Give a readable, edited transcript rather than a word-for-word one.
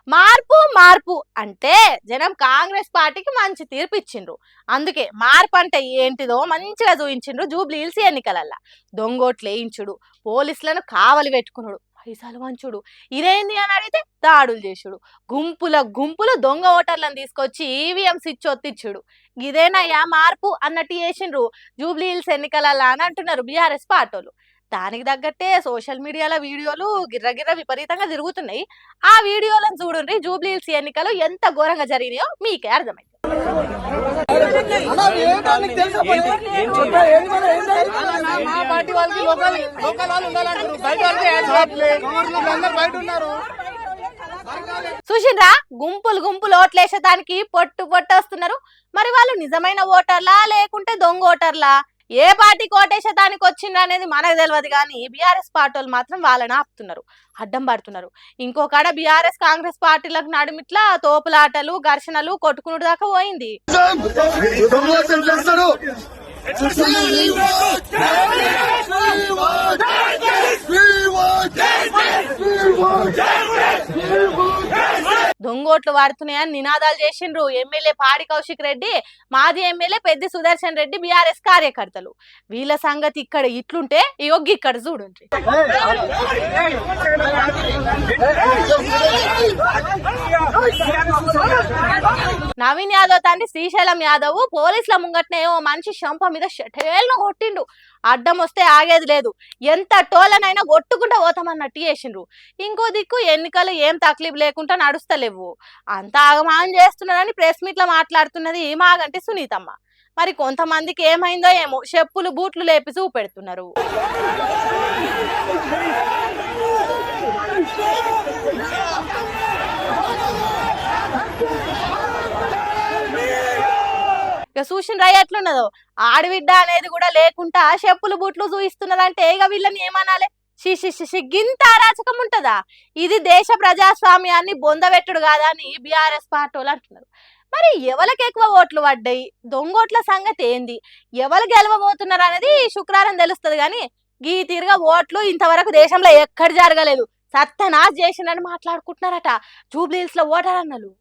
మార్పు మార్పు అంటే జనం కాంగ్రెస్ పార్టీకి మంచి తీర్పు ఇచ్చిండ్రు. అందుకే మార్పు అంటే ఏంటిదో మంచిగా చూయించిండ్రు జూబ్లీ హిల్స్ ఎన్నికలల్లా. దొంగోట్లు వేయించుడు, పోలీసులను కావలి పెట్టుకున్నాడు, పైసలు వంచుడు, ఇదేంది అని అడిగితే దాడులు చేసుడు, గుంపుల గుంపులు దొంగ ఓటర్లను తీసుకొచ్చి ఈవీఎంస్ ఇచ్చి ఒత్తిచ్చుడు. ఇదేనయ్యా మార్పు అన్నట్టు చేసిండ్రు జూబ్లీ హిల్స్ ఎన్నికలల్లా అని అంటున్నారు బీఆర్ఎస్ పార్టీలు. దానికి తగ్గట్టే సోషల్ మీడియాలో వీడియోలు గిర్రగిర్ర విపరీతంగా తిరుగుతున్నాయి. ఆ వీడియోలను చూడండి, జూబ్లీ హిల్స్ ఎన్నికలు ఎంత ఘోరంగా జరిగినాయో మీకే అర్థమైంది. చూసిండ్రా, గుంపులు గుంపులు ఓట్లేసేదానికి పొట్టు పొట్టు వస్తున్నారు. మరి వాళ్ళు నిజమైన ఓటర్లా లేకుంటే దొంగ ఓటర్లా? ఏ పార్టీకి ఓటేసేదానికి వచ్చిండ్రు అనేది మనకు తెలియదు, కానీ బీఆర్ఎస్ పార్టీలు మాత్రం వాళ్ళని ఆపుతున్నారు, అడ్డం పడుతున్నారు. ఇంకొకడ బీఆర్ఎస్ కాంగ్రెస్ పార్టీలకు నడుమిట్లా తోపులాటలు, ఘర్షణలు, కొట్టుకునుడు దాకా పోయింది. దొంగోట్లు వాడుతున్నాయని నినాదాలు చేసిండ్రు ఎమ్మెల్యే పాడి కౌశిక్ రెడ్డి, మాజీ ఎమ్మెల్యే పెద్ది సుదర్శన్ రెడ్డి, బీఆర్ఎస్ కార్యకర్తలు. వీళ్ళ సంగతి ఇక్కడ ఇట్లుంటే యోగి ఇక్కడ చూడండి. నవీన్ యాదవ్ తండ్రి శ్రీశైలం యాదవ్ పోలీసుల ముంగట్నే ఓ మనిషి శంప మీద షటేల్ను కొట్టిండు. అడ్డం వస్తే ఆగేది లేదు, ఎంత టోలనైనా కొట్టుకుంటా పోతామన్నట్టు చేసిండ్రు. ఇంకో దిక్కు ఎన్నికలు ఏం తక్లీఫ్ లేకుండా నడుస్తలేవు, అంత ఆగమానం చేస్తున్నారని ప్రెస్ మీట్ లో మాట్లాడుతున్నది మాగంటి సునీతమ్మ. మరి కొంతమందికి ఏమైందో ఏమో, చెప్పులు బూట్లు లేపి చూపెడుతున్నారు. ఇక చూసిన ఎట్లున్నదో, ఆడబిడ్డ అనేది కూడా లేకుండా చెప్పులు బూట్లు చూయిస్తున్నదంటే ఇక వీళ్ళని ఏమనాలి? గింత అరాచకం ఉంటదా? ఇది దేశ ప్రజాస్వామ్యాన్ని బొందబెట్టుడు కాదా అని బీఆర్ఎస్ పార్టీలు అంటున్నారు. మరి ఎవరికి ఎక్కువ ఓట్లు పడ్డాయి, దొంగోట్ల సంగతి ఏంది, ఎవరు గెలవబోతున్నారు అనేది శుక్రవారం తెలుస్తుంది. కానీ ఈ తీరుగా ఓట్లు ఇంతవరకు దేశంలో ఎక్కడ జరగలేదు, సత్యనాశ్ చేసిందని మాట్లాడుకుంటున్నారట జూబ్లీ హిల్స్ లో ఓటర్ అన్నలు.